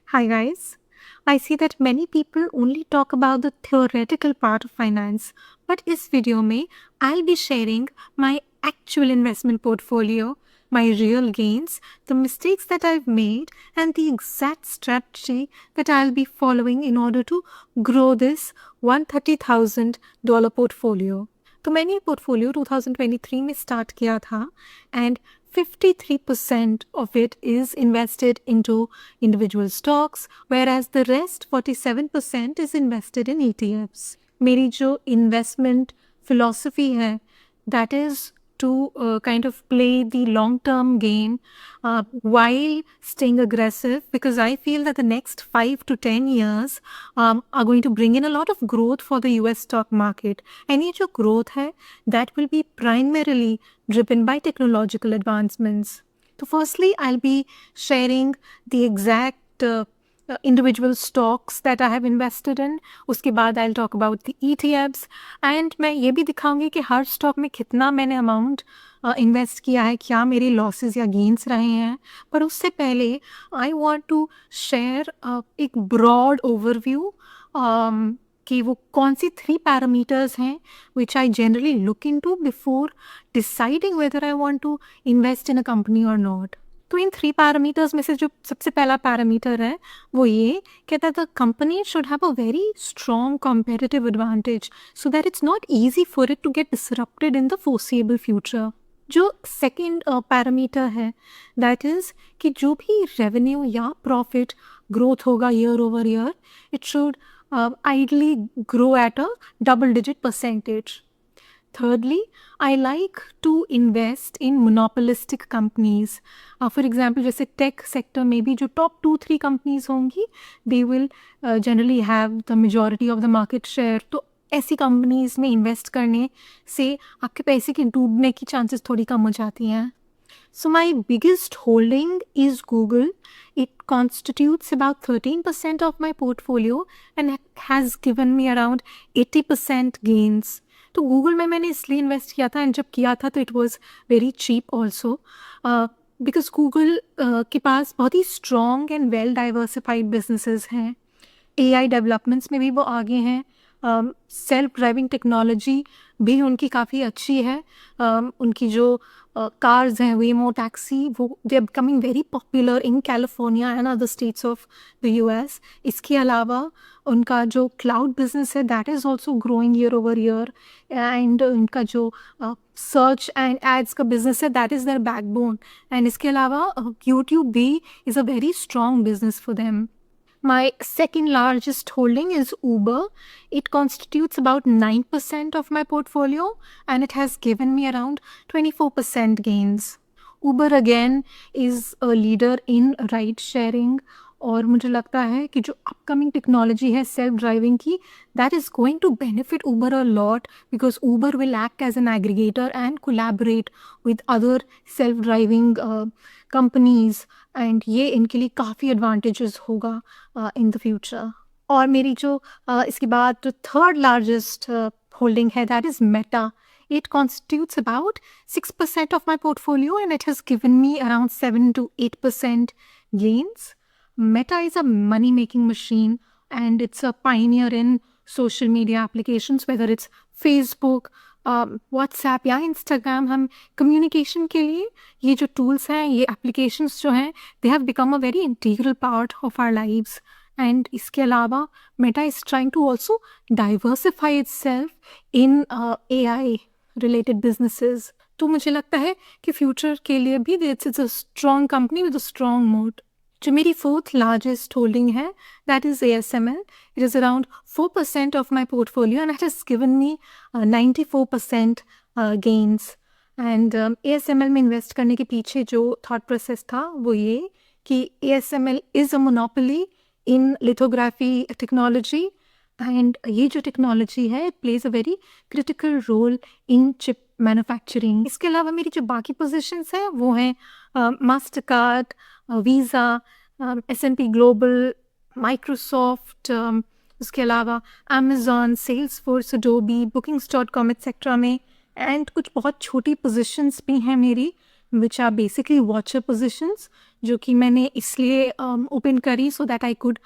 Hi, guys. I see that many people only talk about the theoretical part of finance, but इस video में I'll be sharing my actual investment portfolio, my real gains, the mistakes that I've made, and the exact strategy that I'll be following in order to grow this $130,000 portfolio. तो मैंने ये portfolio 2023 में start किया था and 53% of it is invested into individual stocks, whereas the rest 47% is invested in ETFs. मेरी जो investment philosophy है, that is to kind of play the long-term game while staying aggressive, because I feel that the next 5 to 10 years are going to bring in a lot of growth for the US stock market. And ये जो growth है, that will be primarily driven by technological advancements. So firstly, I'll be sharing the exact individual stocks that I have invested in. उसके बाद I'll talk about the ETFs and मैं ये भी दिखाऊंगी कि हर स्टॉक में कितना मैंने अमाउंट इन्वेस्ट किया है, क्या मेरे लॉसेस या गेन्स रहे हैं. पर उससे पहले आई वांट टू शेयर एक ब्रॉड ओवरव्यू कि वो कौन सी 3 पैरामीटर्स हैं which I generally look into before deciding whether I want to invest in a company और नॉट. तो इन 3 पैरामीटर्स में से जो सबसे पहला पैरामीटर है वो ये कहता है the company should have a very strong competitive advantage so that it's not easy for it to get disrupted in the foreseeable future. जो सेकेंड पैरामीटर है दैट इज़ कि जो भी रेवेन्यू या प्रॉफिट ग्रोथ होगा year over year, it should ideally grow at a double-digit percentage. Thirdly, I like to invest in monopolistic companies. For example, जैसे tech sector में भी जो top 2-3 companies होंगी, they will generally have the majority of the market share. तो ऐसी companies में invest करने से आपके पैसे के डूबने की चांसेस थोड़ी कम हो जाती हैं. So my biggest holding is Google. It constitutes about 13% of my portfolio and has given me around 80% gains. तो गूगल में मैंने इसलिए इन्वेस्ट किया था एंड जब किया था तो it was very cheap also because Google के पास बहुत ही strong and well diversified businesses हैं. AI डेवलपमेंट्स में भी वो आगे हैं. सेल्फ ड्राइविंग टेक्नोलॉजी भी उनकी काफ़ी अच्छी है. उनकी जो कार्स हैं वेमो टैक्सी, वो they are becoming very popular in California and other states of the US. इसके अलावा उनका जो क्लाउड बिजनेस है that is also growing year over year. And उनका जो सर्च एंड एड्स का बिजनेस है that is their backbone. And इसके अलावा यूट्यूब भी is a very strong business for them. My second largest holding is Uber. It constitutes about 9% of my portfolio and it has given me around 24% gains. Uber again is a leader in ride sharing और मुझे लगता है कि जो upcoming technology है self driving की, that is going to benefit Uber a lot because Uber will act as an aggregator and collaborate with other self driving companies and ये इनके लिए काफ़ी एडवांटेजेस होगा इन द फ्यूचर. और मेरी जो इसके बाद जो थर्ड लार्जेस्ट होल्डिंग है that is Meta. It constitutes about 6% of my portfolio and it has given me around 7 to 8% gains. Meta is a money-making machine and it's a pioneer in social media applications, whether it's Facebook, WhatsApp या Instagram. हम communication के लिए ये जो tools हैं, ये applications जो हैं, they have become a very integral part of our lives. And इसके अलावा Meta is trying to also diversify itself in AI related businesses. तो मुझे लगता है कि फ्यूचर के लिए भी it's a strong company with a strong mode. जो मेरी फोर्थ लार्जेस्ट होल्डिंग है that is ASML. It is around 4% of my portfolio and it has given me 94% gains. And ASML में इन्वेस्ट करने के पीछे जो थॉट प्रोसेस था वो ये कि ASML is a monopoly in lithography technology and ये जो टेक्नोलॉजी है it plays a very critical role in chip manufacturing. इसके अलावा मेरी जो बाकी पोजीशंस हैं वो हैं Mastercard, visa, S&P global, Microsoft, उसके अलावा Amazon, Salesforce, Adobe, bookings et cetera में. एंड कुछ बहुत छोटी पोजीशंस भी हैं मेरी which are basically watcher positions, जो कि मैंने इसलिए ओपन करी so that I could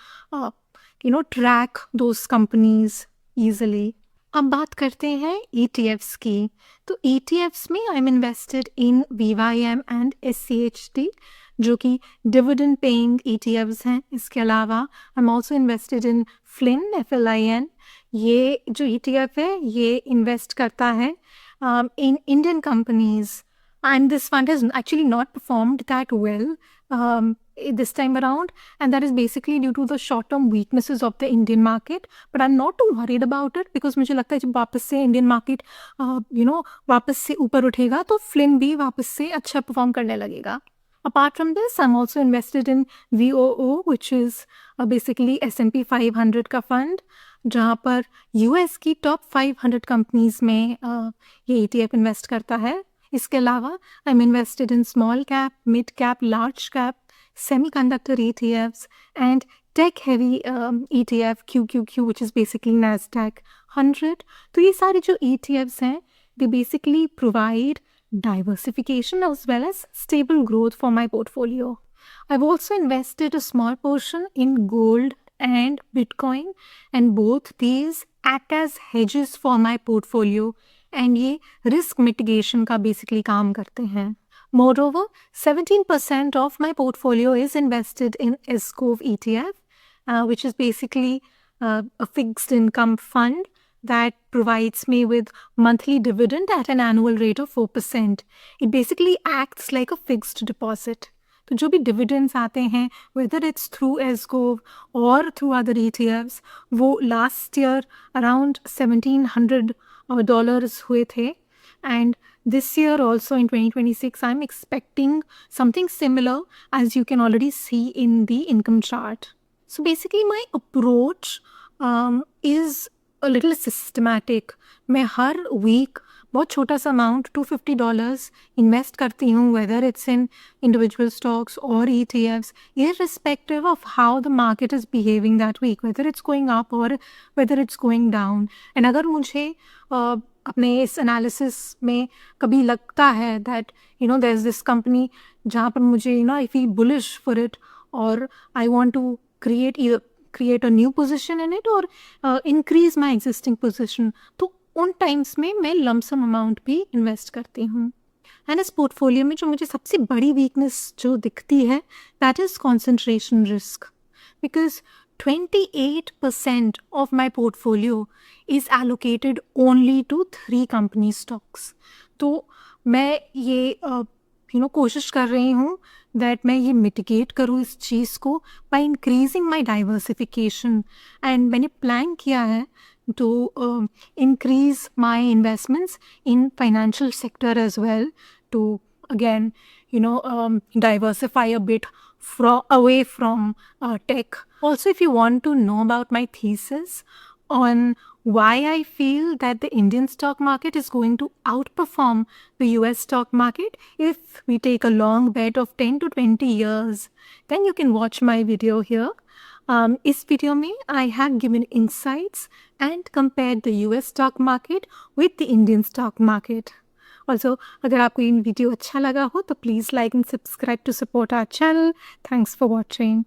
track those companies easily. अब बात करते हैं ETFs की। तो ETFs में I am invested in VYM and SCHT, जो कि डिविडेंड पेइंग ETFs हैं। इसके अलावा I am also invested in FLIN। ये जो ETF है ये इन्वेस्ट करता है in Indian companies, and this fund has actually not performed that well this time around, and that is basically due to the short-term weaknesses of the Indian market. But I'm not too worried about it because मुझे लगता है जब वापस से Indian market वापस से ऊपर उठेगा तो फ्लिन भी वापस से अच्छा परफॉर्म करने लगेगा। Apart from this, I'm also invested in VOO, which is basically S&P 500 का फंड, जहाँ पर US की टॉप 500 कंपनीज में ये ETF इन्वेस्ट करता है। इसके अलावा I am invested in small cap, mid cap, large cap, semiconductor ETFs and tech heavy ETF QQQ, which is basically NASDAQ 100. तो ये सारे जो ETFs हैं they basically provide diversification as well as stable growth for my portfolio. I've also invested a small portion in gold and Bitcoin, and both these act as hedges for my portfolio, and ये risk mitigation का basically काम करते हैं। Moreover, 17% of my portfolio is invested in SCOV ETF, which is basically a fixed income fund that provides me with monthly dividend at an annual rate of 4%. It basically acts like a fixed deposit. तो जो भी dividends आते हैं, whether it's through SCOV or through other ETFs, वो last year around $1,700 हुए थे, and this year also in 2026 I'm expecting something similar, as you can already see in the income chart. So basically my approach is a little systematic. मैं हर week बहुत छोटा सा amount $250 invest करती हूँ, whether it's in individual stocks or ETFs, irrespective of how the market is behaving that week, whether it's going up or whether it's going down. And अगर मुझे अपने इस एनालिसिस में कभी लगता है that there's this company जहाँ पर मुझे I feel bullish for it, or I want to create a new position in it or increase my existing position, तो उन टाइम्स में मैं लमसम अमाउंट भी इन्वेस्ट करती हूँ। एंड इस पोर्टफोलियो में जो मुझे सबसे बड़ी वीकनेस जो दिखती है that is concentration risk, because 28% of my portfolio is allocated only to 3 company stocks. तो मैं ये कोशिश कर रही हूँ दैट मैं ये मिटिगेट करूँ इस चीज़ को by increasing my diversification, and मैंने प्लान किया है to increase my investments in financial sector as well, to again diversify a bit away from tech. Also, if you want to know about my thesis on why I feel that the Indian stock market is going to outperform the US stock market if we take a long bet of 10 to 20 years, then you can watch my video here. इस video में I have given insights and compared the US stock market with the Indian stock market. Also, अगर आपको ये video अच्छा लगा हो तो please like and subscribe to support our channel. Thanks for watching.